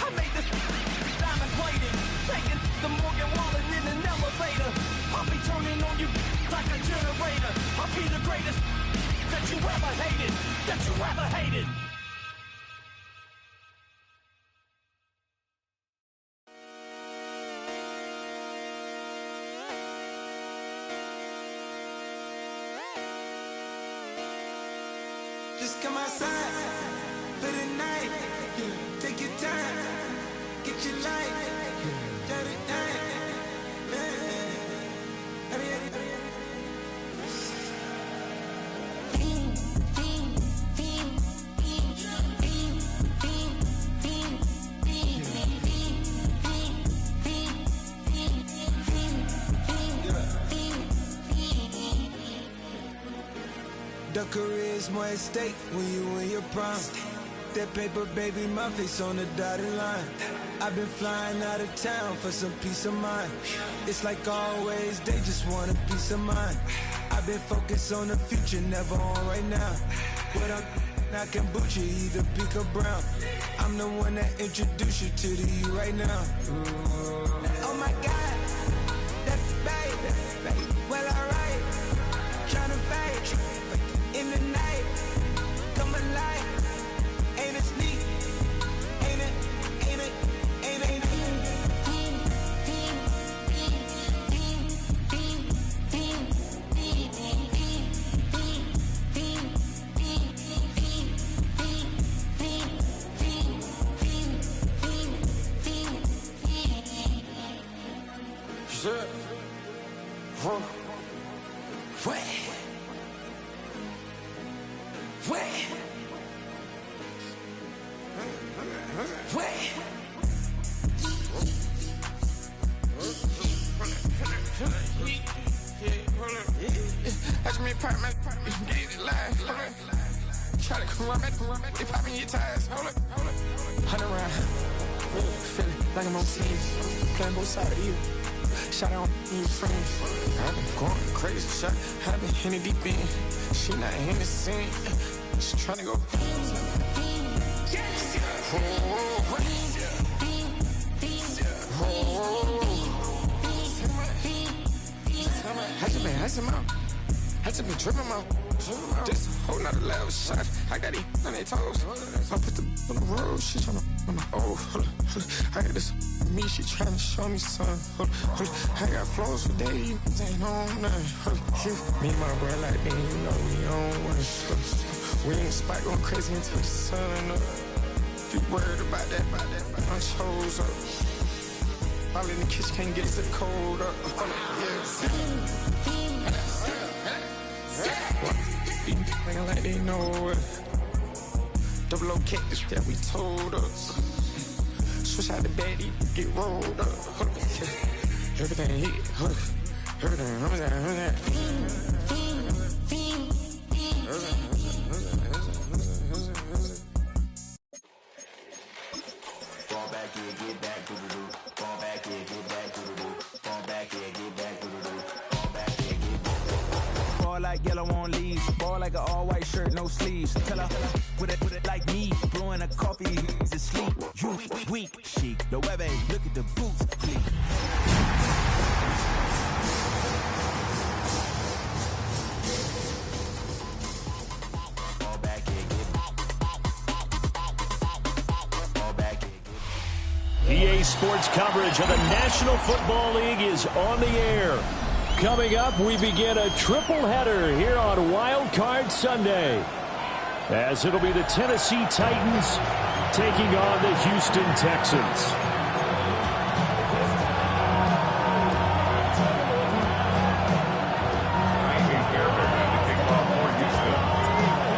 I made this diamond plated, taking the Morgan Wallen in an elevator. I'll be turning on you like a generator. I'll be the greatest that you ever hated, that you ever hated. Just come outside for the night. Take your time, get your life. Dirty night. The career's more at stake when you in your prime. That paper, baby, my face on the dotted line. I've been flying out of town for some peace of mind. It's like always, they just want a peace of mind. I've been focused on the future, never on right now. But I'm not kombucha, either pink or brown. I'm the one that introduced you to the you right now. Oh my God, that baby, well alright. Tryna fight in the night, come alive. Ain't it sneak? Ain't it? Ain't it? Ain't it? Ain't it? That's me, partner. Get it live. Try to come on, they popping your tires. Hold it. 100 round. Feeling like I'm on team. Playing both sides of you. Shot out on your friends. I've been going crazy. Shot. I've been hitting deep in. She not in the scene. She trying to go. I just been tripping out. This whole nother level shot. I got it on their toes. I put the on the road. She tryna on my hold I got this me. She tryna show me something. I got flows for days. Ain't on nothing. Me and my bro like me, you know we on one. We ain't spot going crazy until the sun up. You worried about that? My chose up. All in the kitchen can't get the cold up. Nigga like they know it. Double O cactus that we told us. Switch out the baddie, get rolled up. Everything hit, everything. Fall back here, get back, do-do-do. Fall back here, get back, do-do-do. Fall back here, get back, do-do-do. Fall back here, get back. Ball like yellow on leaves. Ball like an all-white shirt, no sleeves. Tell her, put it like me. Blowing a coffee, he's asleep. You weak, chic. The web look at the boots, fleet. Fall back here, get Fall back here, get EA Sports coverage of the National Football League is on the air. Coming up, we begin a triple header here on Wild Card Sunday, as it'll be the Tennessee Titans taking on the Houston Texans.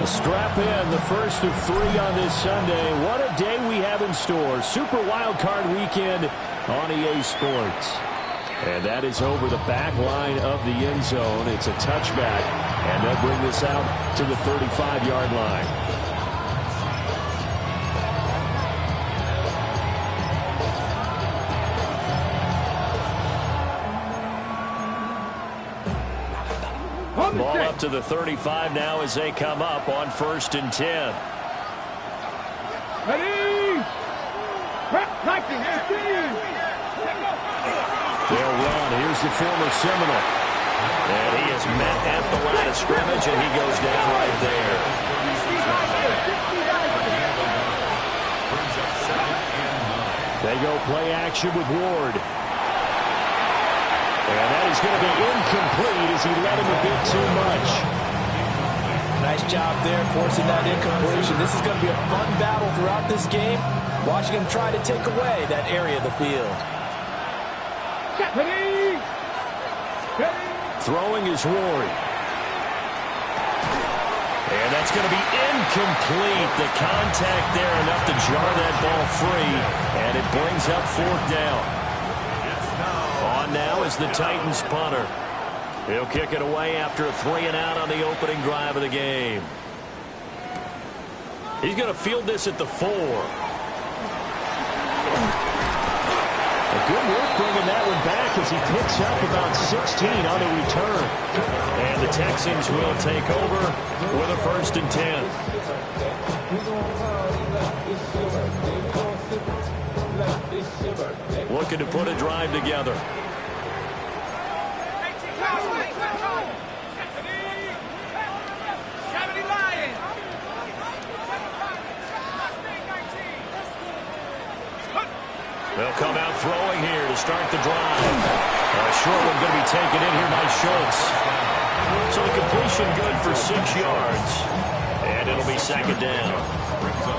Strap in, the first of 3 on this Sunday. What a day we have in store. Super Wild Card Weekend on EA Sports. And that is over the back line of the end zone. It's a touchback, and they'll bring this out to the 35-yard line. Ball up to the 35 now as they come up on 1st and 10. Ready? They'll run. Here's the former Seminole. And he is met at the line of scrimmage, and he goes down right there. They go play action with Ward. And that is going to be incomplete as he led him a bit too much. Nice job there forcing that incompletion. This is going to be a fun battle throughout this game. Watching him try to take away that area of the field. Throwing is Ward. And that's going to be incomplete. The contact there enough to jar that ball free. And it brings up 4th down. On now is the Titans punter. He'll kick it away after a 3-and-out on the opening drive of the game. He's going to field this at the 4. Good work bringing that one back as he picks up about 16 on the return. And the Texans will take over with a 1st and 10. Looking to put a drive together. They'll come out throwing here to start the drive. Short one going to be taken in here by Schultz. So the completion good for 6 yards. And it'll be 2nd down.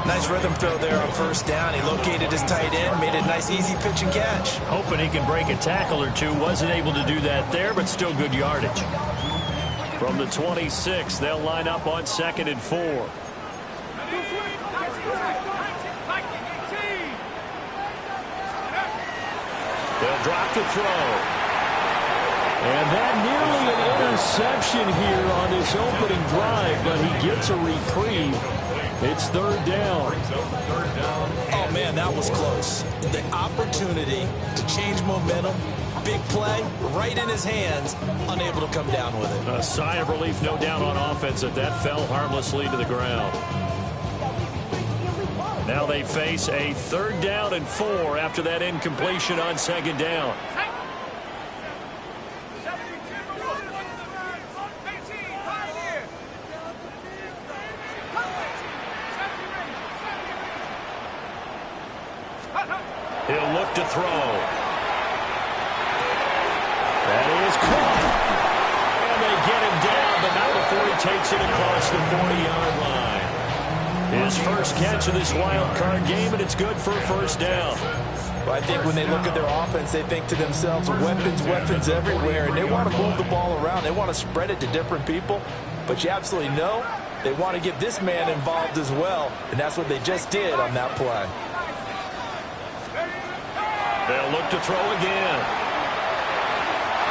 Nice rhythm throw there on 1st down. He located his tight end, made it a nice easy pitch and catch. Hoping he can break a tackle or two. Wasn't able to do that there, but still good yardage. From the 26, they'll line up on 2nd and 4. They'll drop the throw. And that nearly an interception here on this opening drive, but he gets a reprieve. It's 3rd down. Oh, man, that was close. The opportunity to change momentum, big play, right in his hands, unable to come down with it. A sigh of relief, no doubt, on offense that fell harmlessly to the ground. Now they face a 3rd down and 4 after that incompletion on 2nd down. He'll look to throw. That is caught. And they get him down, but not before he takes it across the 40-yard line. His first catch of this wild card game, and it's good for a 1st down. Well, I think when they look at their offense, they think to themselves, weapons everywhere, and they want to move the ball around. They want to spread it to different people, but you absolutely know they want to get this man involved as well, and that's what they just did on that play. They'll look to throw again.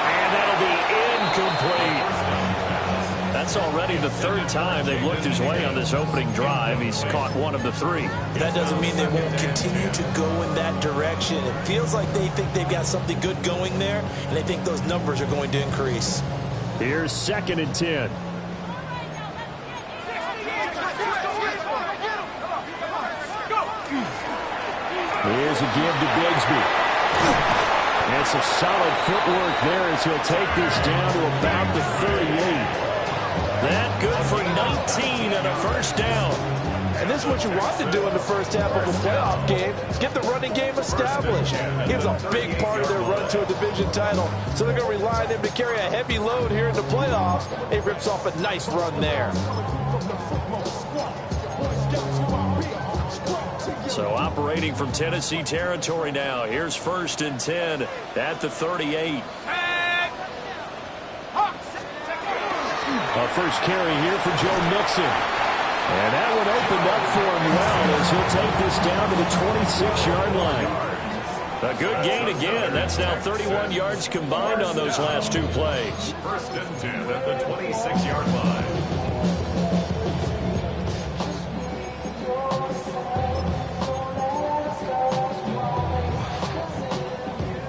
And that'll be incomplete. That's already the 3rd time they've looked his way on this opening drive. He's caught 1 of the 3. That doesn't mean they won't continue to go in that direction. It feels like they think they've got something good going there, and they think those numbers are going to increase. Here's 2nd and 10. Here's a give to Bigsby. And some solid footwork there as he'll take this down to about the 38. That good for 19 and a 1st down. And this is what you want to do in the first half of a playoff game. Get the running game established. He was a big part of their run to a division title. So they're going to rely on him to carry a heavy load here in the playoffs. He rips off a nice run there. So operating from Tennessee territory now. Here's 1st and 10 at the 38. Our first carry here for Joe Mixon. And that one opened up for him well as he'll take this down to the 26-yard line. A good gain again. That's now 31 yards combined on those last 2 plays. 1st and 10 at the 26-yard line.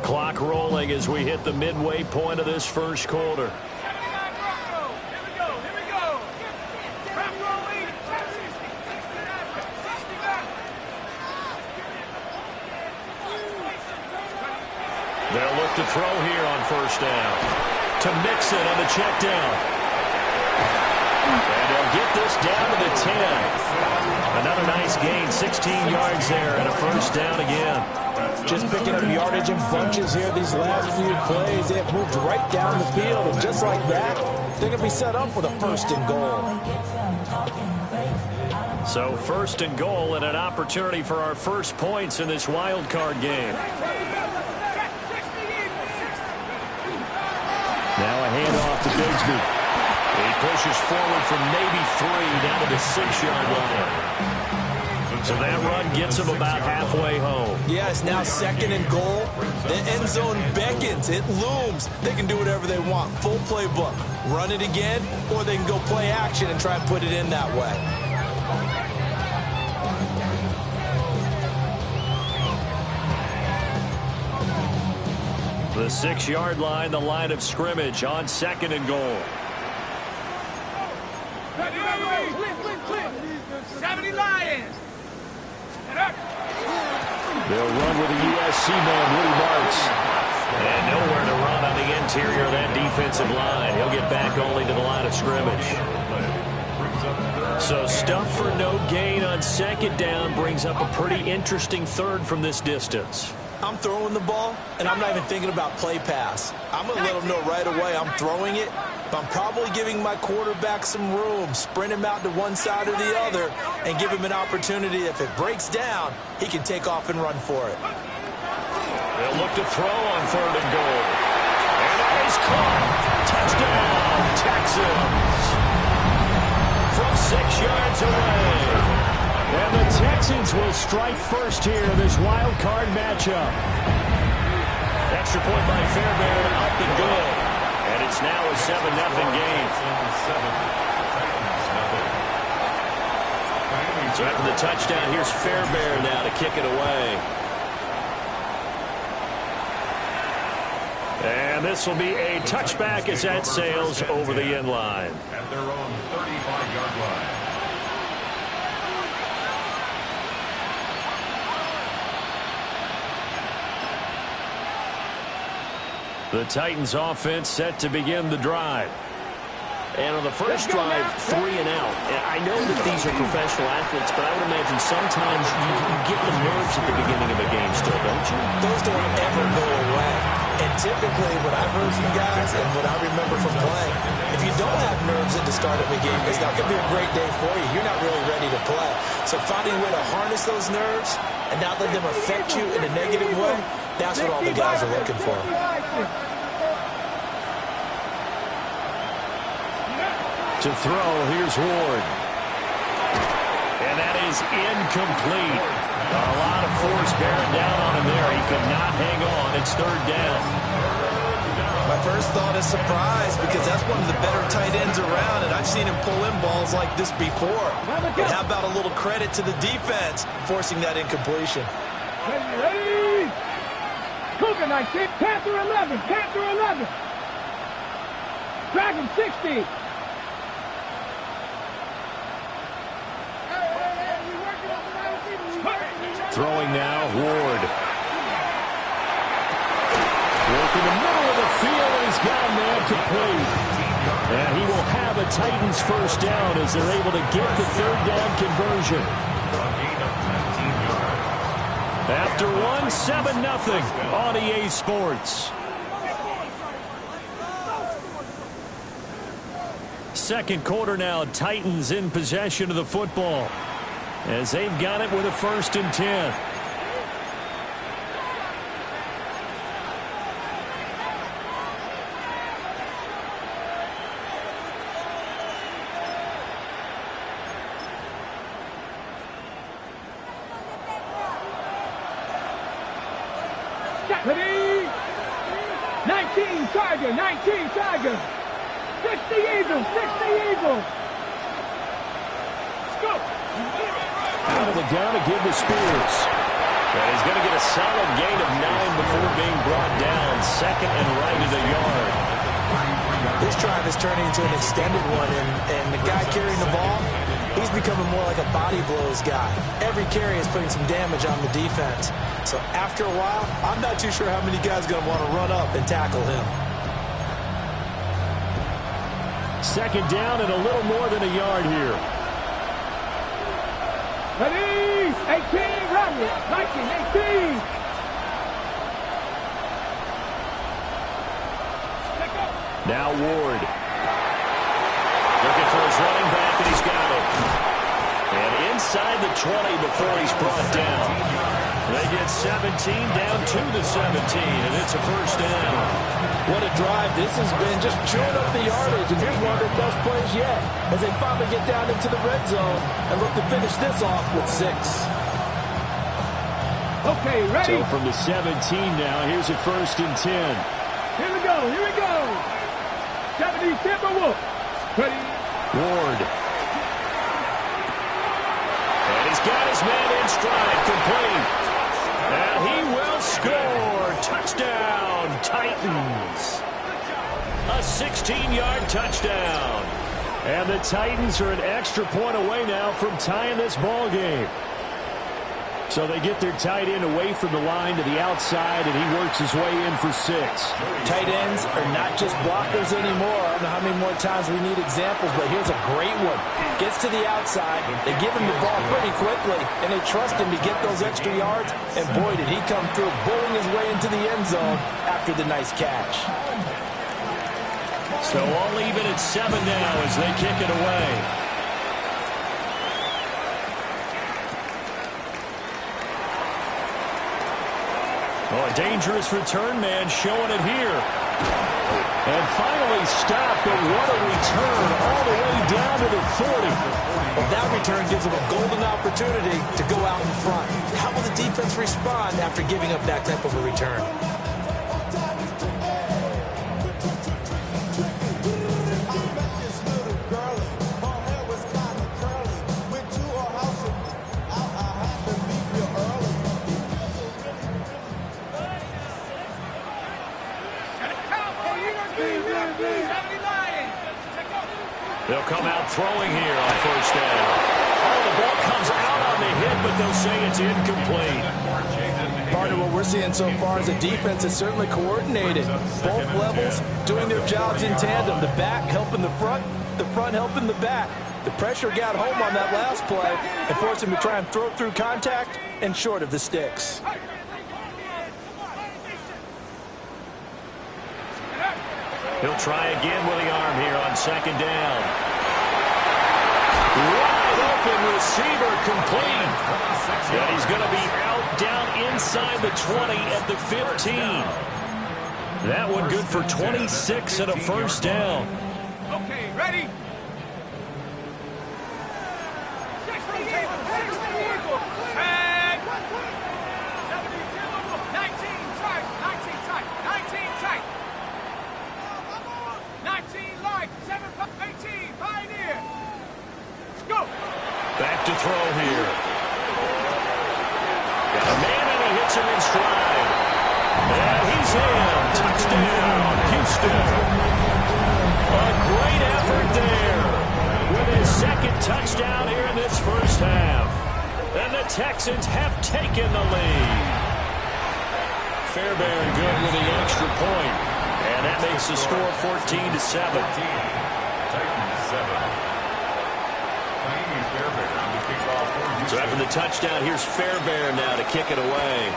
Clock rolling as we hit the midway point of this first quarter. look to throw here on first down. To Mixon on the check down. And they'll get this down to the 10. Another nice gain, 16 yards there, and a first down again. Just picking up yardage in bunches here these last few plays. They have moved right down the field, and just like that, they're going to be set up with a first and goal. So first and goal and an opportunity for our first points in this wild card game. Now a handoff to Bigsby. He pushes forward from maybe 3 down to the 6-yard line. So that run gets him about halfway home. Yeah, it's now second and goal. The end zone beckons. It looms. They can do whatever they want. Full playbook. Run it again, or they can go play action and try and put it in that way. The 6-yard line, the line of scrimmage on second and goal. 70 Lions. They'll run with a USC man, Woody Marks. And nowhere to run on the interior of that defensive line. He'll get back only to the line of scrimmage. So stuff for no gain on second down brings up a pretty interesting third from this distance. I'm throwing the ball, and I'm not even thinking about play pass. I'm going to let them know right away I'm throwing it, but I'm probably giving my quarterback some room, sprint him out to one side or the other, and give him an opportunity. If it breaks down, he can take off and run for it. They'll look to throw on third and goal. And that is caught. Touchdown, Texans. From 6 yards away. And the Texans will strike first here in this wild card matchup. Extra point by Fairbairn, up and good. And it's now a 7-0 game. So after the touchdown, here's Fairbairn now to kick it away. And this will be a touchback as that sails over the end line. At their own 35-yard line. The Titans offense set to begin the drive. And on the first drive, 3 and out. And I know that these are professional athletes, but I would imagine sometimes you get the nerves at the beginning of a game still, don't you? Those don't ever go away. And typically, what I've heard from guys and what I remember from playing, if you don't have nerves at the start of a game, it's not going to be a great day for you. You're not really ready to play. So finding a way to harness those nerves and not let them affect you in a negative way, that's what all the guys are looking for. To throw, here's Ward. And that is incomplete. A lot of force bearing down on him there. He could not hang on. It's third down. My first thought is surprise, because that's one of the better tight ends around, and I've seen him pull in balls like this before. But how about a little credit to the defense forcing that incompletion? Ready? Cougar 19, Panther 11, Panther 11. Dragon 60. Throwing now, Ward. Work in the middle of the field, and he's got a man complete. And he will have a Titans first down as they're able to get the third down conversion. After 7-0 on EA Sports. Second quarter now, Titans in possession of the football, as they've got it with a 1st and 10. Ready? 19 Tiger, 19 Tiger. 60 Eagles, 60 Eagles. Let's go. Out of the gun to give to Spears. And he's going to get a solid gain of 9 before being brought down. Second and right at the yard. This drive is turning into an extended one, and the guy carrying the ball, he's becoming more like a body blows guy. Every carry is putting some damage on the defense. So after a while, I'm not too sure how many guys are going to want to run up and tackle him. Second down and a little more than a yard here. Ready, 18, run it, 19, 18. Now Ward. Looking for his running back, and he's got it. And inside the 20 before he's brought down. They get 17 down to the 17, and it's a first down. What a drive this has been, just chewing up the yardage. And here's one of their best plays yet as they finally get down into the red zone and look to finish this off with 6. Okay, ready? So from the 17 now, here's a first and 10. Here we go, here we go. 70, Timberwolf. Ready? Ward. And he's got his man in stride, complete. And he will score. Touchdown, Titans. A 16-yard touchdown. And the Titans are an extra point away now from tying this ball game. So they get their tight end away from the line to the outside, and he works his way in for 6. Tight ends are not just blockers anymore. I don't know how many more times we need examples, but here's a great one. Gets to the outside, they give him the ball pretty quickly, and they trust him to get those extra yards, and boy, did he come through, bulling his way into the end zone after the nice catch. So all even at 7 now as they kick it away. Oh, a dangerous return man showing it here. And finally stopped, but what a return all the way down to the 40. Well, that return gives them a golden opportunity to go out in front. How will the defense respond after giving up that type of a return? They'll come out throwing here on first down. Oh, the ball comes out on the hit, but they'll say it's incomplete. Part of what we're seeing so far is a defense that's certainly coordinated. Both levels doing their jobs in tandem. The back helping the front helping the back. The pressure got home on that last play and forced him to try and throw through contact and short of the sticks. He'll try again with the arm here on second down. Wide open receiver complete. And he's going to be out down inside the 20 at the 15. That one good for 26 and a first down. Okay, ready? 19 light, 7-18, Pioneer. Go. Back to throw here. Got a man and he hits him in stride. And he's in. Touchdown, Houston. A great effort there with his second touchdown here in this first half. And the Texans have taken the lead. Fairbairn good with the extra point. And that makes the score 14-7. Titans 7. Fairbairn to kick off for Houston. So after the touchdown, here's Fairbairn now to kick it away.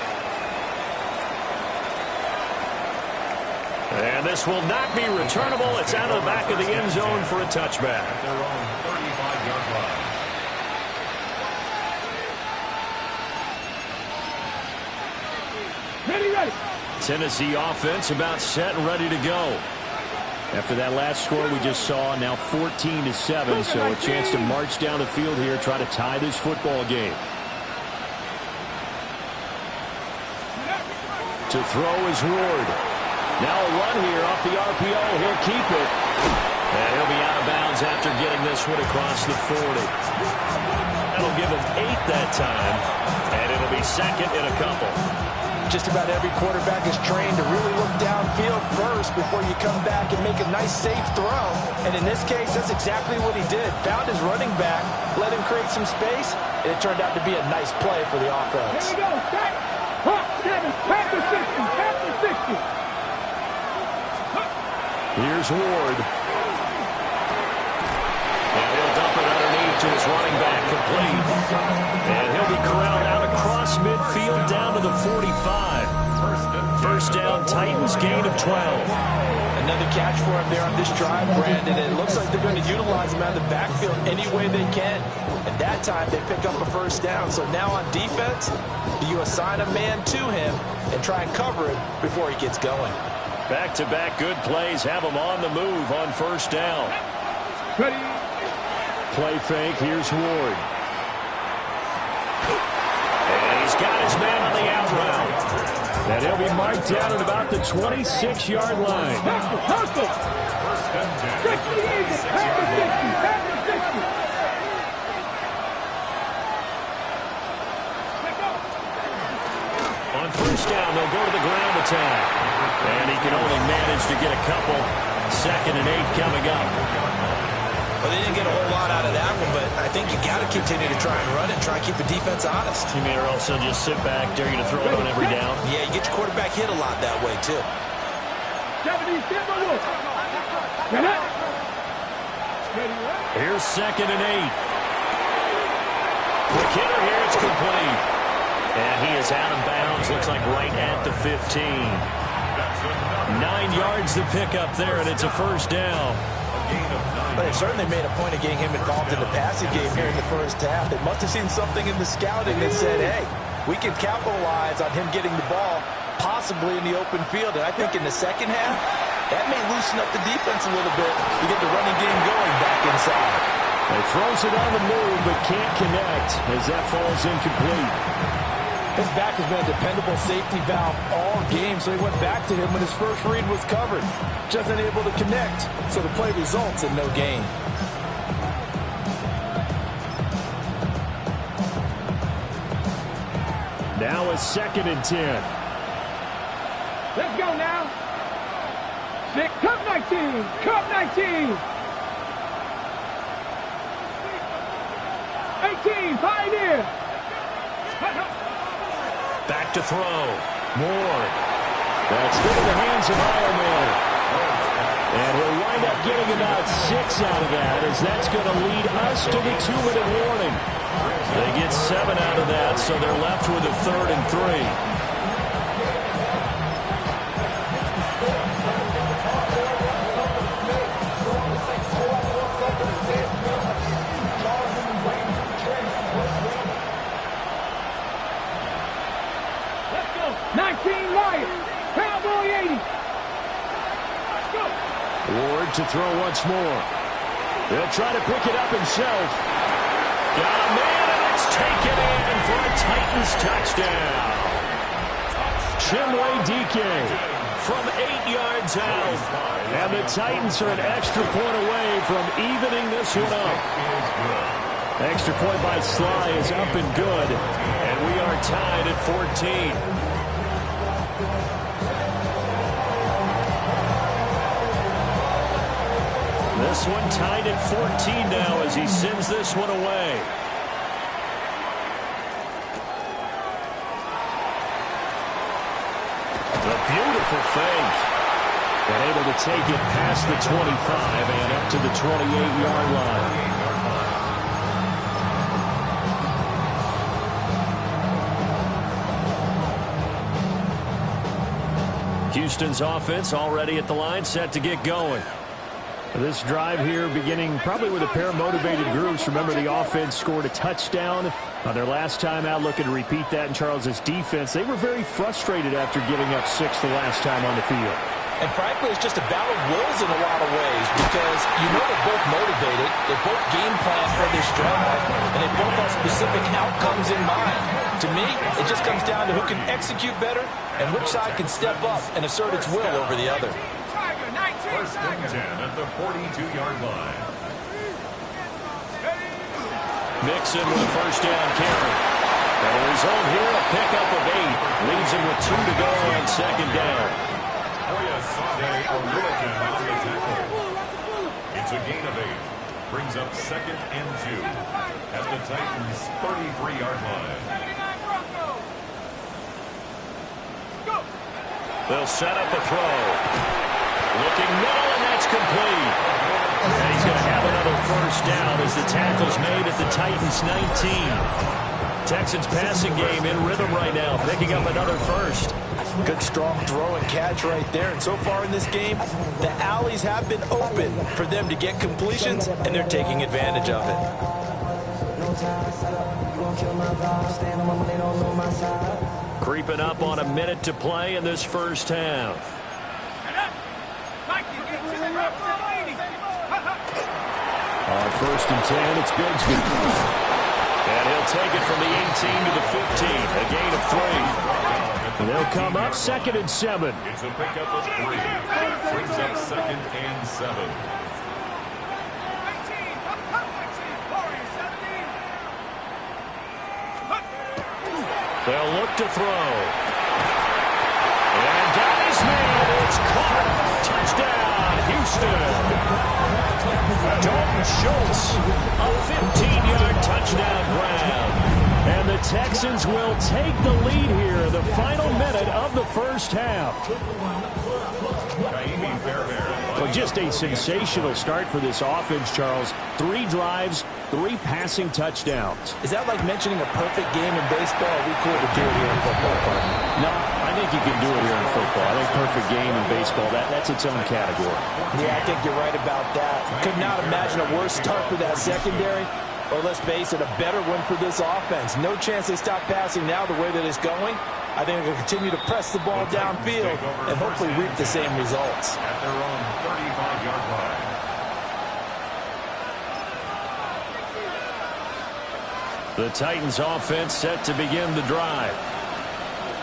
And this will not be returnable. It's out of the back of the end zone for a touchback. At their own 35-yard line. Ready. Tennessee offense about set and ready to go. After that last score we just saw, now 14-7, so a chance to march down the field here, try to tie this football game. To throw is Ward. Now a run here off the RPO. He'll keep it. And he'll be out of bounds after getting this one across the 40. That'll give him 8 that time, and it'll be second in a couple. Just about every quarterback is trained to really look downfield first before you come back and make a nice, safe throw. And in this case, that's exactly what he did. Found his running back, let him create some space, and it turned out to be a nice play for the offense. Here we go, set, hot, 7, back to 60, back to 60. Here's Ward. And he'll dump it underneath to his running back, complete. And he'll be corralled out across midfield down to the 45. First down, Titans, gain of 12. Another catch for him there on this drive, Brandon. And it looks like they're going to utilize him out of the backfield any way they can. At that time, they pick up a first down. So now on defense, you assign a man to him and try and cover it before he gets going. Back-to-back good plays have him on the move on first down. Ready. Play fake. Here's Ward. And he's got his man on the out route. And he'll be marked down at about the 26-yard line. Hustle. 60 easy. Back to 60. Back to 60. On first down, they'll go to the ground attack. And he can only manage to get a couple. 2nd and 8 coming up. Well, they didn't get a whole lot out of that one, but I think you got to continue to try and run it, try and keep the defense honest. You may also just sit back, dare you to throw it on every down. Yeah, you get your quarterback hit a lot that way, too. 70, Simba Wolf. Get up. Here's 2nd and 8. The hitter here, it's complete. And he is out of bounds, looks like right at the 15. 9 yards to pick up there, and it's a first down. But they certainly made a point of getting him involved in the passing game here in the first half. They must have seen something in the scouting that said, hey, we can capitalize on him getting the ball possibly in the open field. And I think in the second half, that may loosen up the defense a little bit to get the running game going back inside. He throws it on the move but can't connect as that falls incomplete. His back has been a dependable safety valve all game, so he went back to him when his first read was covered. Just unable to connect, so the play results in no gain. Now a 2nd and 10. Let's go now. 6, Cup 19, Cup 19. 18, Pioneer. Back to throw. Moore. That's good in the hands of Ironman. And he'll wind up getting about 6 out of that, as that's going to lead us to the 2-minute warning. They get 7 out of that, so they're left with a 3rd and 3. Ward to throw once more. He'll try to pick it up himself. Got a man, and it's taken in for a Titans touchdown. Chimway Dike from 8 yards out. And the Titans are an extra point away from evening this one up. Extra point by Sly is up and good. And we are tied at 14. This one tied at 14 now as he sends this one away. A beautiful fake. And able to take it past the 25 and up to the 28-yard line. Houston's offense already at the line, set to get going. This drive here beginning probably with a pair of motivated groups. Remember, the offense scored a touchdown on their last time out. Looking to repeat that in Charles's defense. They were very frustrated after giving up 6 the last time on the field. And frankly, it's just a battle of wills in a lot of ways because you know they're both motivated. They both game plan for this drive, and they both have specific outcomes in mind. To me, it just comes down to who can execute better and which side can step up and assert its will over the other. First and 10 at the 42-yard line. Mixon with a first down carry. And the result here, a pickup of 8. Leaves him with 2 to go on second down. It's a gain of 8. Brings up 2nd and 2 at the Titans' 33-yard line. They'll set up a throw. Looking middle, and that's complete. And he's going to have another first down as the tackle's made at the Titans' 19. Texans passing game in rhythm right now, picking up another first. Good strong throw and catch right there. And so far in this game, the alleys have been open for them to get completions, and they're taking advantage of it. Creeping up on a minute to play in this first half. On 1st and 10, it's Bigsby. And he'll take it from the 18 to the 15, a gain of 3. They'll come up 2nd and 7. It's a pickup of 3. Brings up 2nd and 7. They'll look to throw. And down his man, it's caught. Touchdown, Houston. Dalton Schultz, a 15-yard touchdown grab. And the Texans will take the lead here, the final minute of the first half. Well, just a sensational start for this offense, Charles. 3 drives, 3 passing touchdowns. Is that like mentioning a perfect game in baseball? Are we cool to do it here in football, partner? No, I think you can do it here in football. I think perfect game in baseball, that's its own category. Yeah, I think you're right about that. Could not imagine a worse start for that secondary. Or let's face it, a better one for this offense. No chance they stop passing now the way that it's going. I think they'll continue to press the ball downfield and hopefully reap the same results. At their own 35-yard line. The Titans offense set to begin the drive.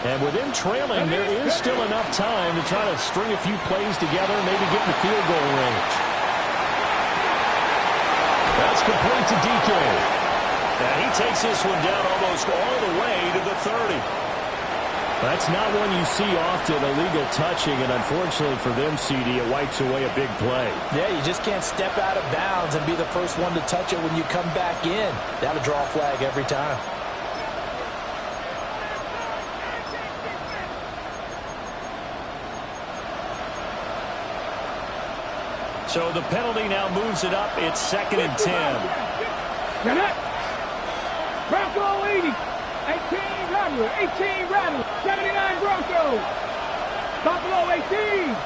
And with them trailing, there is still enough time to try to string a few plays together and maybe get in the field goal range. That's complete to DK. And he takes this one down almost all the way to the 30. That's not one you see often, illegal touching, and unfortunately for them, CD, it wipes away a big play. Yeah, you just can't step out of bounds and be the first one to touch it when you come back in. That'll draw a flag every time. So the penalty now moves it up. It's 2nd and 10. Bronco 80. 18 Rattler. 18 Rattler. 79 Broncos. Buffalo 18.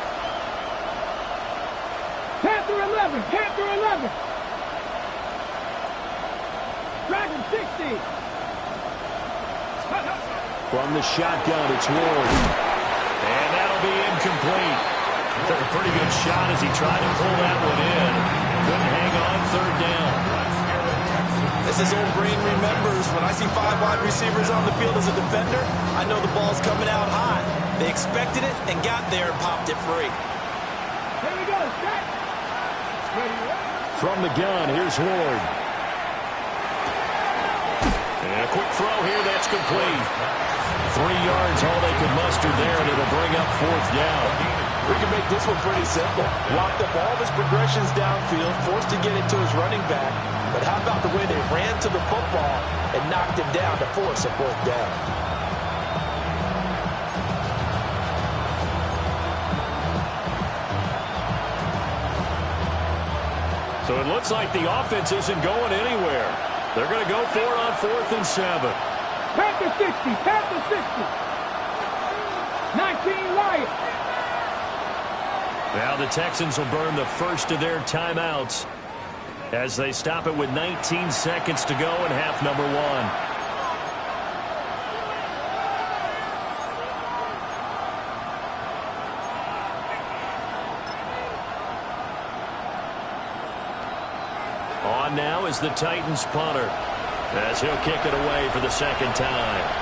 Panther 11. Panther 11. Dragon 60. From the shotgun, it's Ward. And that'll be incomplete. Took a pretty good shot as he tried to pull that one in. Couldn't hang on 3rd down. This is old brain remembers. When I see 5 wide receivers on the field as a defender, I know the ball's coming out hot. They expected it and got there and popped it free. Here we go. Set. From the gun, here's Ward. And a quick throw here, that's complete. 3 yards, all they could muster there, and it'll bring up 4th down. We can make this one pretty simple. Locked up all of his progressions downfield, forced to get it to his running back. But how about the way they ran to the football and knocked him down to force a 4th down? So it looks like the offense isn't going anywhere. They're going to go for it on 4th and 7. Panther 60. Panther 60. 19 Lions. Now the Texans will burn the first of their timeouts as they stop it with 19 seconds to go in half number 1. On now is the Titans punter as he'll kick it away for the 2nd time.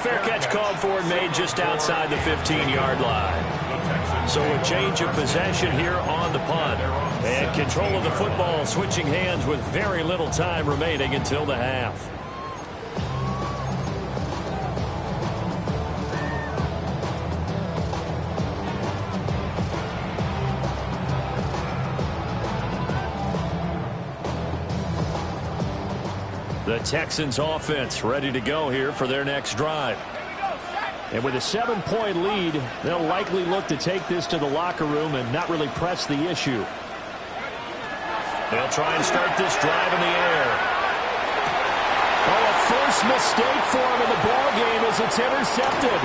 Fair catch called for and made just outside the 15-yard line. The Texans So a change of possession here on the punt. And control of the football switching hands with very little time remaining until the half. The Texans offense ready to go here for their next drive. And with a 7-point lead, they'll likely look to take this to the locker room and not really press the issue. They'll try and start this drive in the air. Oh, a first mistake for him in the ball game as it's intercepted.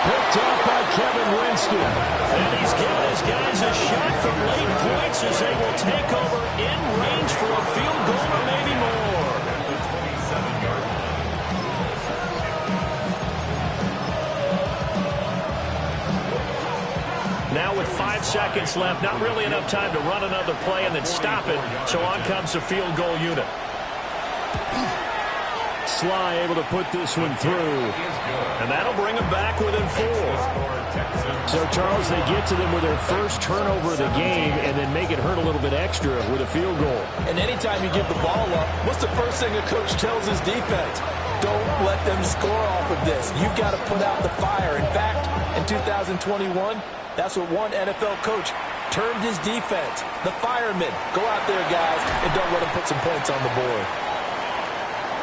Picked up by Kevin Winston. And he's given his guys a shot for late points as they will take over in range for a field goal or maybe more. Now with 5 seconds left, not really enough time to run another play and then stop it. So on comes the field goal unit. Sly able to put this one through. And that'll bring them back within 4. So, Charles, they get to them with their first turnover of the game and then make it hurt a little bit extra with a field goal. And anytime you give the ball up, what's the first thing a coach tells his defense? Don't let them score off of this. You've got to put out the fire. In fact, in 2021, that's what one NFL coach termed his defense. The firemen. Go out there, guys, and don't let them put some points on the board.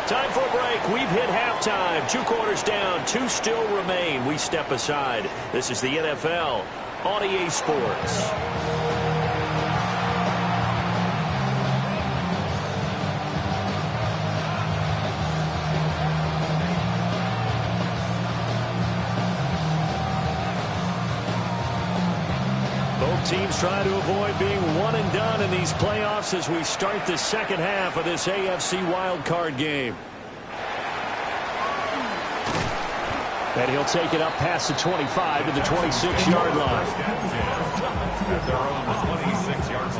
Time for a break. We've hit halftime. 2 quarters down. 2 still remain. We step aside. This is the NFL on EA Sports. Both teams try to avoid being one and done in these playoffs as we start the second half of this AFC wildcard game. And he'll take it up past the 25 to the 26-yard line. At their own 26-yard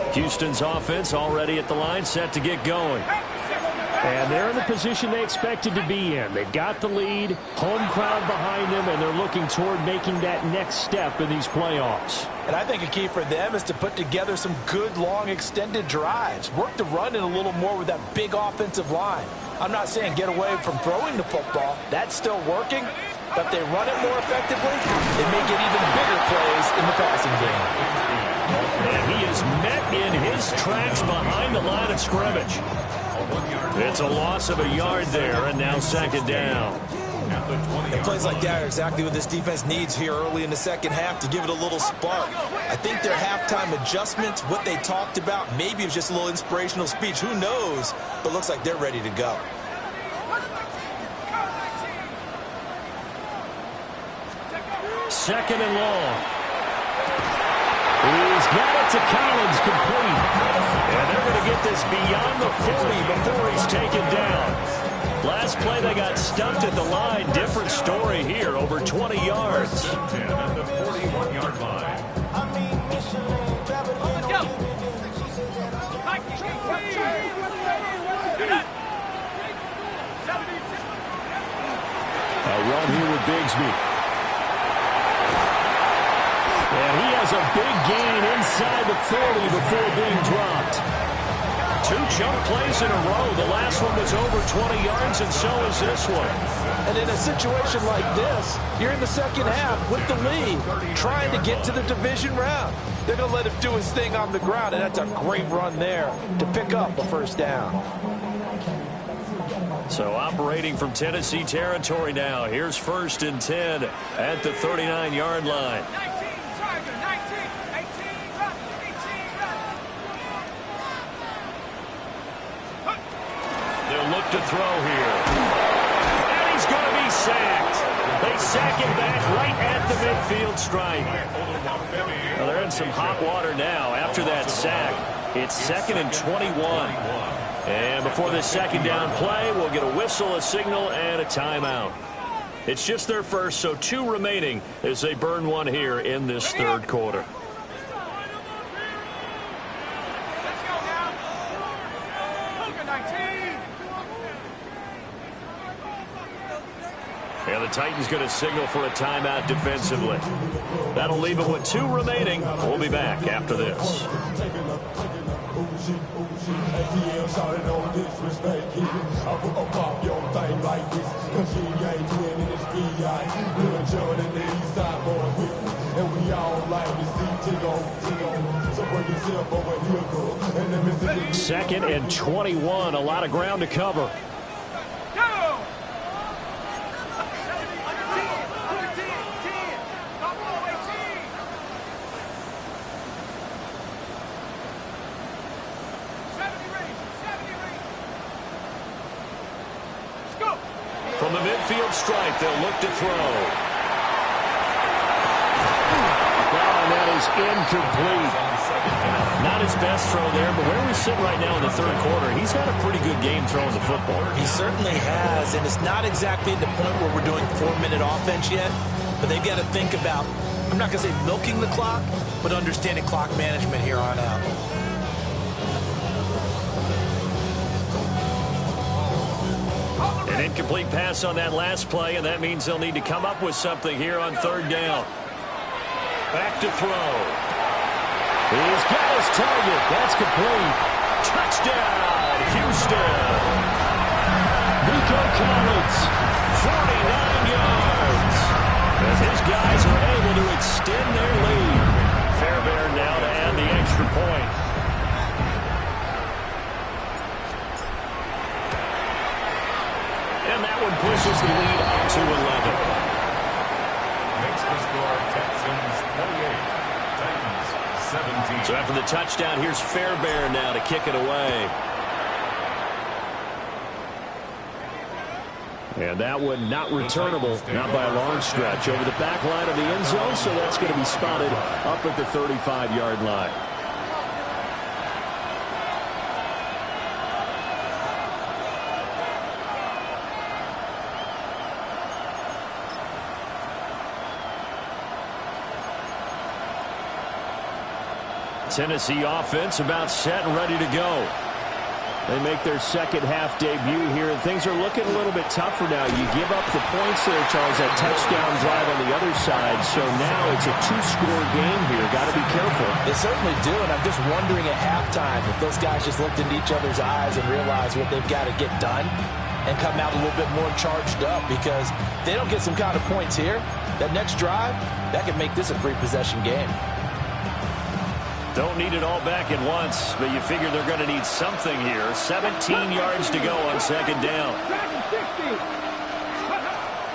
line. Houston's offense already at the line, set to get going. And they're in the position they expected to be in. They've got the lead, home crowd behind them, and they're looking toward making that next step in these playoffs. And I think a key for them is to put together some good, long, extended drives. Work the run in a little more with that big offensive line. I'm not saying get away from throwing the football. That's still working. But if they run it more effectively, they may get even bigger plays in the passing game. And he is met in his tracks behind the line of scrimmage. It's a loss of a yard there, and now second down. And plays like that are exactly what this defense needs here early in the second half to give it a little spark. I think their halftime adjustments, what they talked about, maybe it was just a little inspirational speech. Who knows? But looks like they're ready to go. Second and long. He's got it to Collins, complete. And they're going to get this beyond the 40 before he's taken down. Last play, they got stumped at the line. Different story here, over 20 yards. 10 at the 41-yard line. Let's go. A run here with Bigsby. And he has a big gain inside the 40 before being dropped. 2 chunk plays in a row. The last one was over 20 yards, and so is this one. And in a situation like this, you're in the second half with the lead, trying to get to the division round. They're going to let him do his thing on the ground, and that's a great run there to pick up a first down. So operating from Tennessee territory now. Here's 1st and 10 at the 39-yard line. They'll look to throw here. And he's going to be sacked. They sack him back right at the midfield stripe. Well, they're in some hot water now after that sack. It's 2nd and 21. And before this second down play, we'll get a whistle, a signal, and a timeout. It's just their first, so 2 remaining as they burn one here in this third quarter. And the Titans going to signal for a timeout defensively. That'll leave them with 2 remaining. We'll be back after this. Second and 21. A lot of ground to cover. From the midfield stripe, they'll look to throw. And that is incomplete. Not his best throw there, but where we sit right now in the third quarter, he's had a pretty good game throwing the football. He certainly has, and it's not exactly at the point where we're doing 4-minute offense yet, but they've got to think about, I'm not going to say milking the clock, but understanding clock management here on out. An incomplete pass on that last play, and that means they'll need to come up with something here on third down. Back to throw. He's got his target. That's complete. Touchdown, Houston. Nico Collins, 49 yards. As his guys are able to extend their lead. Fairbairn now to add the extra point. And that one pushes the lead up to 11. Makes the score Texans 28, Titans 17. So after the touchdown, here's Fairbairn now to kick it away. And that one not returnable, not by a long stretch, over the back line of the end zone, so that's going to be spotted up at the 35-yard line. Tennessee offense about set and ready to go. They make their second half debut here, and things are looking a little bit tougher now. You give up the points there, Charles, that touchdown drive on the other side, so now it's a 2-score game here. Got to be careful. They certainly do, and I'm just wondering at halftime if those guys just looked into each other's eyes and realized what they've got to get done and come out a little bit more charged up, because if they don't get some kind of points here, that next drive, that could make this a 3-possession game. Don't need it all back at once, but you figure they're going to need something here. 17 yards to go on second down.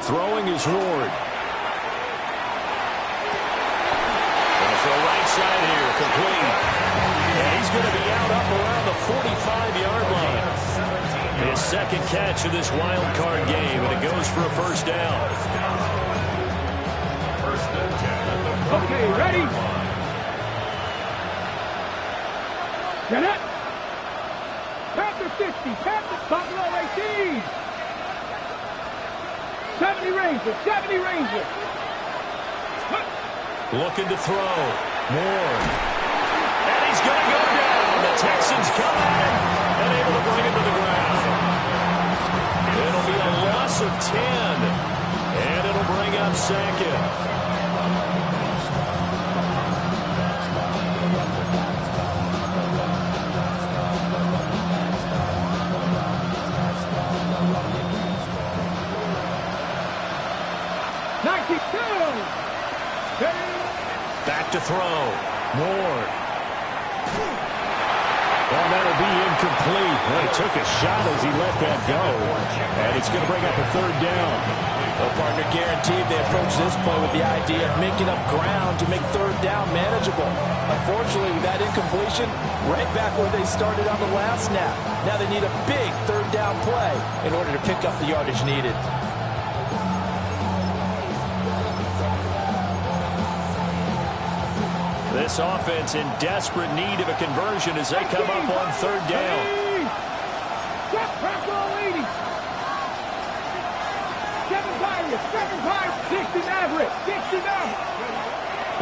Throwing is Ward. Going to throw right side here, complete. And he's going to be out up around the 45-yard line. His second catch of this wild card game, and it goes for a first down. Okay, ready? Get it! Panther 60, Panther, Buffalo 18! 70 Rangers, 70 Rangers! Looking to throw. Moore. And he's going to go down. The Texans come at him and able to bring him to the ground. It'll be a loss of 10. And it'll bring up second. Back to throw. Ward. Well, that'll be incomplete. Well, he took a shot as he let that go. And it's going to bring up a third down. Well, partner, guaranteed they approach this play with the idea of making up ground to make third down manageable. Unfortunately, with that incompletion, right back where they started on the last snap. Now they need a big third down play in order to pick up the yardage needed. This offense in desperate need of a conversion as they come up on third down.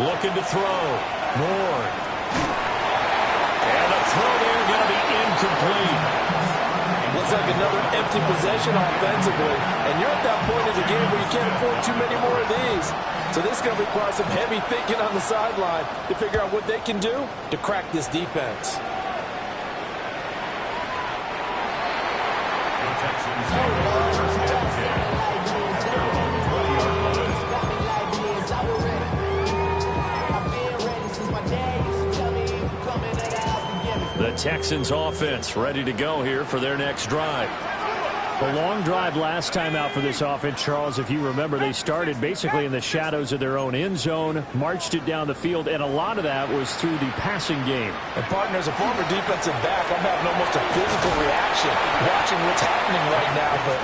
Looking to throw. Moore. And the throw there going to be incomplete. looks like another empty possession offensively. And you're at that point of the game where you can't afford too many more of these. So this is going to require some heavy thinking on the sideline to figure out what they can do to crack this defense. The Texans offense ready to go here for their next drive. A long drive last time out for this offense, Charles. If you remember, they started basically in the shadows of their own end zone, marched it down the field, and a lot of that was through the passing game. And, partner, as a former defensive back, I'm having almost a physical reaction watching what's happening right now. But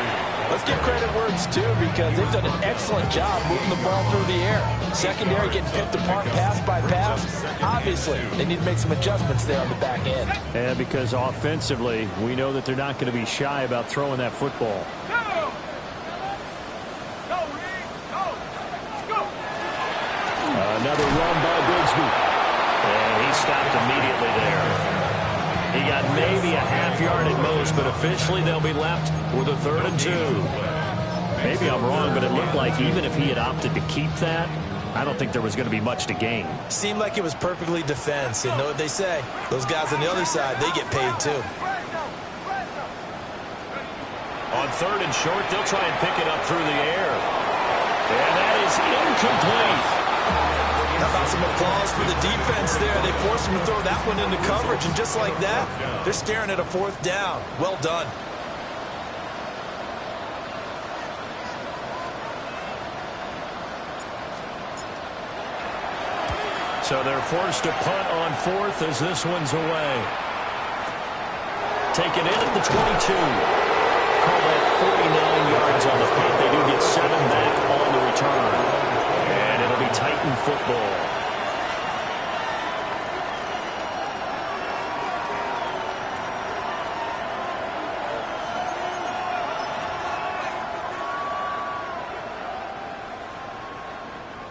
let's give credit where it's due because they've done an excellent job moving the ball through the air. Secondary getting picked apart pass by pass. Obviously, they need to make some adjustments there on the back end. And because offensively, we know that they're not going to be shy about throwing that football. Another run by Bigsby. And he stopped immediately there. He got maybe a half yard at most, but officially they'll be left with a 3rd and 2. Maybe I'm wrong, but it looked like even if he had opted to keep that, I don't think there was going to be much to gain. Seemed like it was perfectly defense. And know what they say? Those guys on the other side, they get paid too. On 3rd and short, they'll try and pick it up through the air. And that is incomplete. How about some applause for the defense there? They forced him to throw that one into coverage, and just like that, they're staring at a 4th down. Well done. So they're forced to punt on 4th as this one's away. Taken in at the 22. Call that 49 yards on the punt. They do get 7 back on the return. And it'll be Titan football.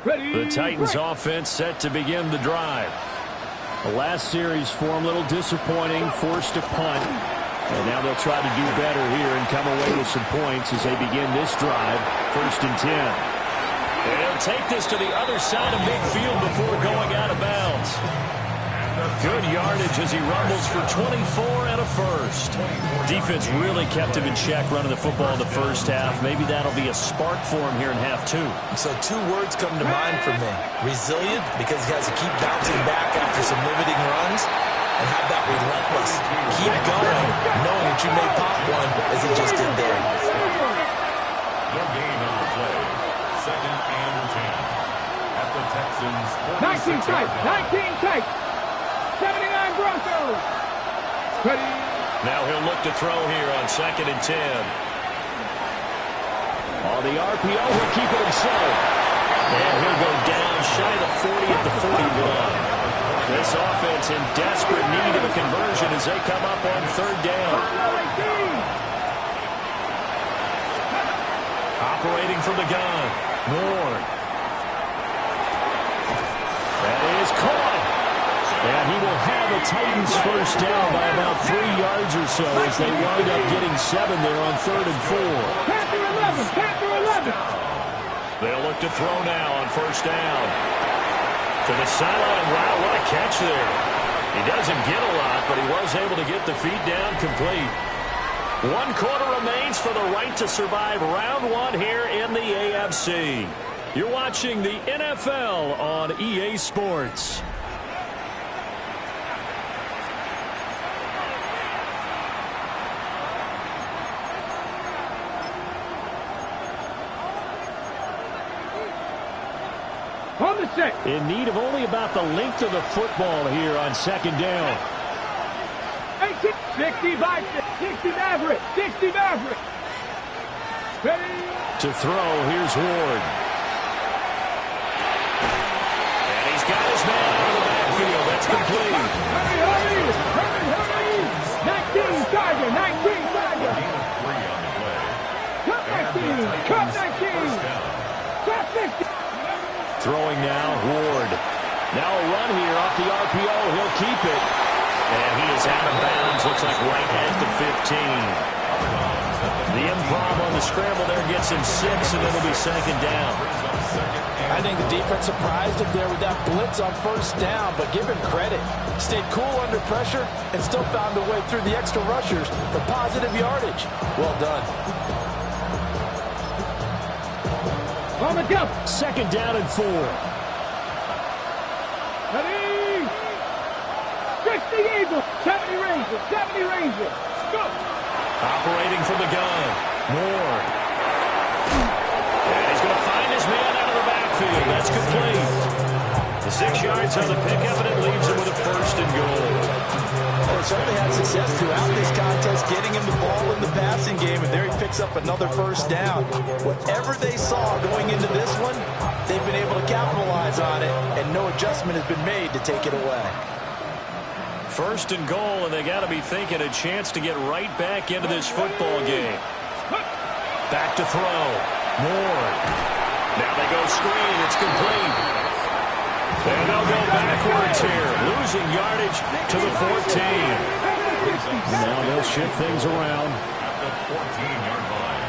The Titans offense set to begin the drive. The last series for them, a little disappointing, forced to punt. And now they'll try to do better here and come away with some points as they begin this drive, 1st and 10. And he'll take this to the other side of midfield before going out of bounds. Good yardage as he rumbles for 24 and a first. Defense really kept him in check running the football in the first half. Maybe that'll be a spark for him here in half 2. So 2 words come to mind for me. Resilient, because he has to keep bouncing back after some limiting runs. And how about relentless? Keep going, knowing that you may pop one as he just did there. No gain on the play. 2nd and 10. At the Texans. 19 tight. 19 tight. 79 Broncos. Ready. Now he'll look to throw here on 2nd and 10. On the RPO, he'll keep it himself. And he'll go down shy of the 40 at the 41. This offense in desperate need of a conversion as they come up on 3rd down. Operating from the gun, Ward. That is caught. And he will have a Titans first down by about 3 yards or so as they wind up getting 7 there on 3rd and 4. Panther 11, Panther 11. They'll look to throw now on 1st down. To the sideline. Wow, what a catch there. He doesn't get a lot, but he was able to get the feet down complete. 1 quarter remains for the right to survive round 1 here in the AFC. You're watching the NFL on EA Sports. On the set. In need of only about the length of the football here on 2nd down. 60 Maverick. 60 Maverick. Ready. To throw, here's Ward. And he's got his man out of the backfield. That's complete. Hurry. 19 Tiger. 19 Tiger. Cut 19. Cut 19. Cut 50. Throwing now, Ward. Now a run here off the RPO. He'll keep it. And he is out of bounds. Looks like right at the 15. The improv on the scramble there gets him 6, and it'll be second down. I think the defense surprised him there with that blitz on first down, but give him credit. Stayed cool under pressure and still found a way through the extra rushers for positive yardage. Well done. On the jump. Second down and 4. Ready. 60 Eagles. 70 Rangers. 70 Rangers. Go. Operating from the gun. Moore. And he's going to find his man out of the backfield. That's complete. The 6 yards on the pickup, and it leaves him with a first and goal. Well, certainly had success throughout this contest, getting him the ball in the passing game, and there he picks up another first down. Whatever they saw going into this one, they've been able to capitalize on it, and no adjustment has been made to take it away. First and goal, and they got to be thinking a chance to get right back into this football game. Back to throw. Moore. Now they go screen. It's complete. And they'll go backwards here, losing yardage to the 14. Now they'll shift things around. At the 14-yard line.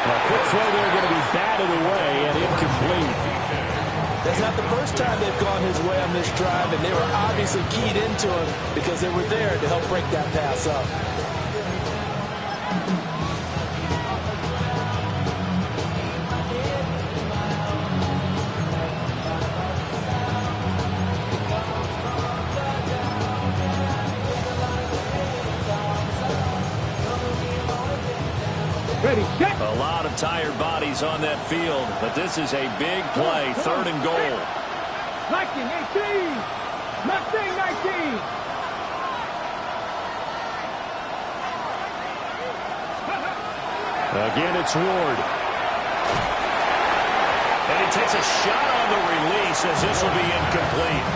A quick throw there going to be batted away and incomplete. That's not the first time they've gone his way on this drive, and they were obviously keyed into him because they were there to help break that pass up. Ready, set. A lot of tired bodies on that field, but this is a big play, third and goal. Mustang 18. Mustang 19. Again, it's Ward. And he takes a shot on the release as this will be incomplete.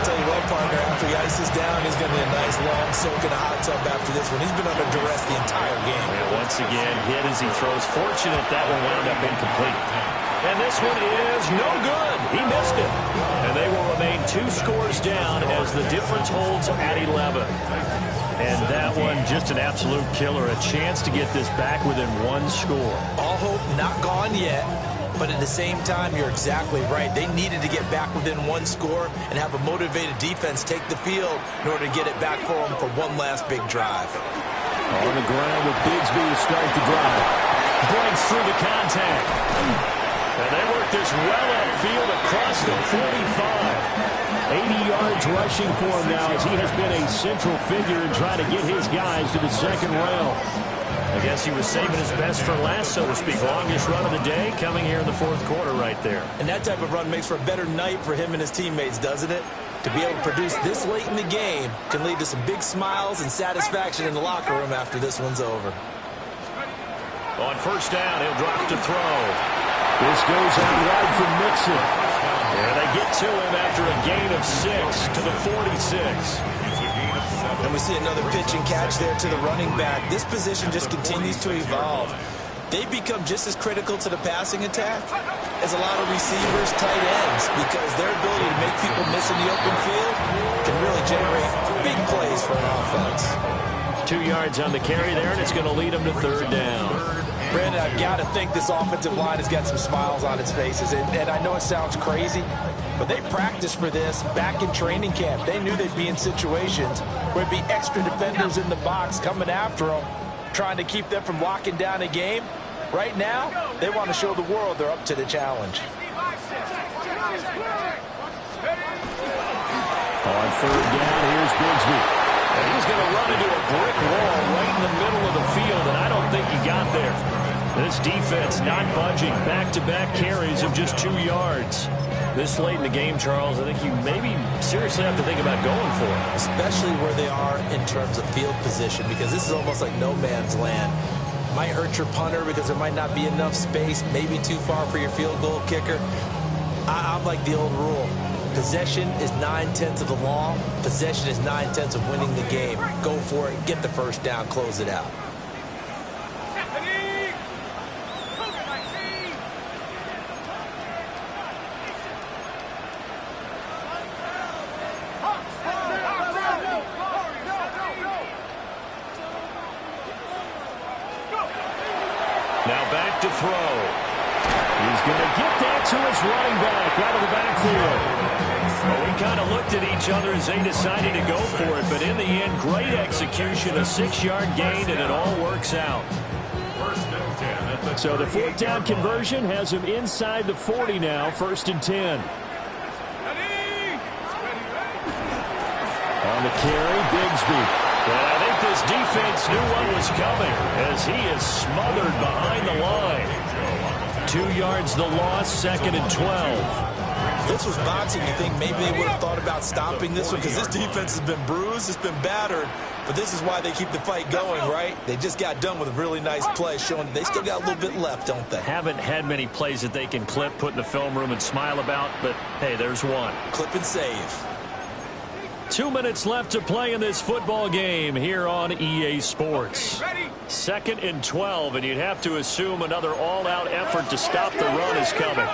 I'll tell you what, partner, after he ices down, he's going to be a nice, long soak in a hot tub after this one. He's been under duress the entire game. And once again, hit as he throws. Fortunate that one wound up incomplete. And this one is no good. He missed it. And they will remain 2 scores down as the difference holds at 11. And that one, just an absolute killer. A chance to get this back within 1 score. All hope not gone yet. But at the same time, you're exactly right. They needed to get back within 1 score and have a motivated defense take the field in order to get it back for them for one last big drive. On the ground with Bigsby to start the drive. Breaks through the contact. And they work this well upfield across the 45. 80 yards rushing for him now as he has been a central figure in trying to get his guys to the second round. I guess he was saving his best for last, so to speak. Longest run of the day coming here in the 4th quarter right there. And that type of run makes for a better night for him and his teammates, doesn't it? To be able to produce this late in the game can lead to some big smiles and satisfaction in the locker room after this one's over. On first down, he'll drop to throw. This goes out wide for Mixon. And they get to him after a gain of 6 to the 46. And we see another pitch and catch there to the running back. This position just continues to evolve. They become just as critical to the passing attack as a lot of receivers, tight ends, because their ability to make people miss in the open field can really generate big plays for an offense. 2 yards on the carry there, and it's going to lead them to third down. Brandon, I've got to think this offensive line has got some smiles on its faces. And I know it sounds crazy, but they practiced for this back in training camp. They knew they'd be in situations where it'd be extra defenders in the box coming after them, trying to keep them from locking down a game. Right now, they want to show the world they're up to the challenge. On third down, here's Bigsby. And he's going to run into a brick wall right in the middle of the field, and I don't think he got there. This defense not budging. Back-to-back carries of just 2 yards. This late in the game, Charles, I think you maybe seriously have to think about going for it. Especially where they are in terms of field position, because this is almost like no man's land. Might hurt your punter because there might not be enough space, maybe too far for your field goal kicker. I'm like the old rule. Possession is 9/10 of the law. Possession is 9/10 of winning the game. Go for it. Get the first down. Close it out. back to throw. He's going to get that to his running back out of the backfield. Well, we kind of looked at each other as they decided to go for it, but in the end, great execution, a 6-yard gain, and it all works out. So the 4th down conversion has him inside the 40 now, 1st and 10. On the carry, Bigsby. And I think this defense knew what was coming as he is smothered behind the line. 2 yards the loss, 2nd and 12. This was boxing. You think maybe they would have thought about stopping this one because this defense has been bruised, it's been battered, but this is why they keep the fight going, right? They just got done with a really nice play, showing that they still got a little bit left, don't they? Haven't had many plays that they can clip, put in the film room, and smile about, but hey, there's one. Clip and save. 2 minutes left to play in this football game here on EA Sports. 2nd and 12, and you'd have to assume another all-out effort to stop the run is coming.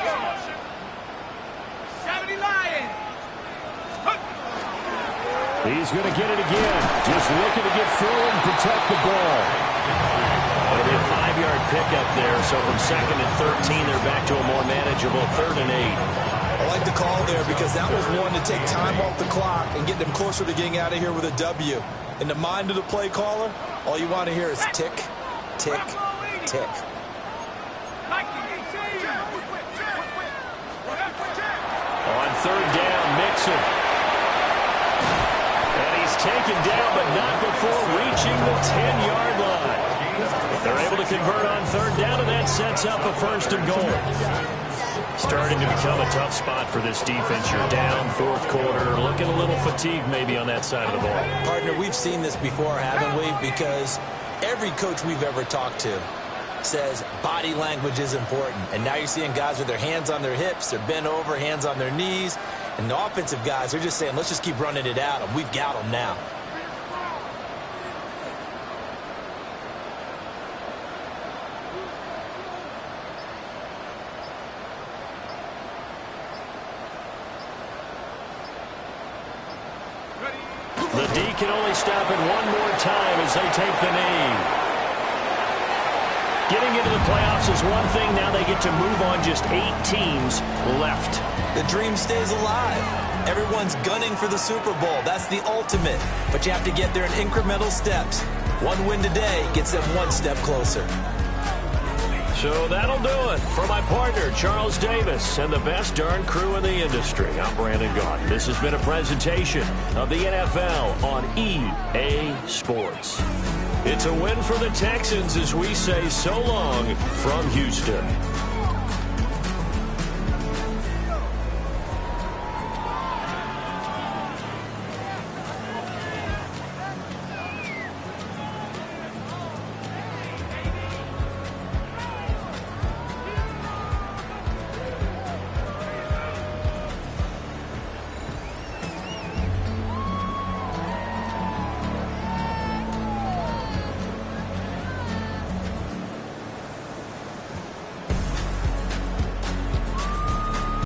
He's going to get it again. Just looking to get through and protect the ball. Maybe a 5-yard pickup there, so from 2nd and 13, they're back to a more manageable 3rd and 8. I like the call there because that was one to take time off the clock and get them closer to getting out of here with a W. In the mind of the play caller, all you want to hear is tick, tick, tick. On 3rd down, Mixon. And he's taken down, but not before reaching the 10-yard line. They're able to convert on 3rd down, and that sets up a 1st and goal. Starting to become a tough spot for this defense. You're down, 4th quarter, looking a little fatigued maybe on that side of the ball. Partner, we've seen this before, haven't we? Because every coach we've ever talked to says body language is important. And now you're seeing guys with their hands on their hips, they're bent over, hands on their knees. And the offensive guys are just saying, let's just keep running it out, and we've got them now. The D can only stop it one more time as they take the knee. Getting into the playoffs is one thing. Now they get to move on. Just 8 teams left. The dream stays alive. Everyone's gunning for the Super Bowl. That's the ultimate. But you have to get there in incremental steps. One win today gets them one step closer. So that'll do it. For my partner, Charles Davis, and the best darn crew in the industry, I'm Brandon Gaudin. This has been a presentation of the NFL on EA Sports. It's a win for the Texans as we say so long from Houston.